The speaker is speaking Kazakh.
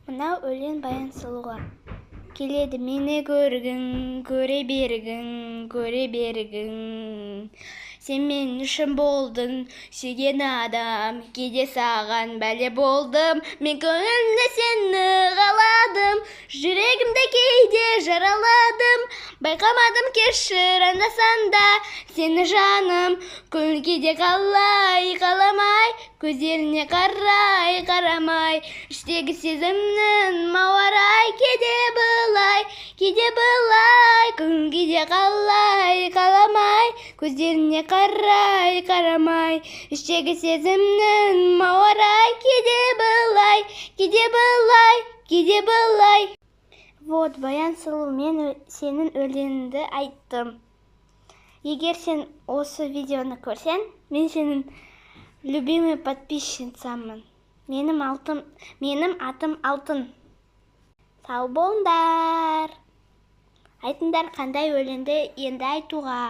Мына өлең Баян Сұлуға. Келеді мені көргің, көре бергің, көре бергің. Сен мен үшін болдың, сүйген адам, кейде саған бәле болдым. Мен көңілімде сені қаладым, жүрегімде кейде жараладым. Байқамадым кешір анда-санда сені жаным, көңіл кейде қалай қаламай, көздеріне қарай қарамай, іштегі сезімнің мауарай, кейде былай, көңіл кейде қалай қаламай, көздеріне қарай қарамай, іштегі сезімнің мауарай, кейде былай. Вот, Баян Сұлу, мен сенің өлеңіңді айттым. Егер сен осы видеоны көрсең, мен сенің любимый подписчицамын. Менің атым Алтын. Сау болыңдар. Айтыңдар, қандай өлеңді енді айтуға.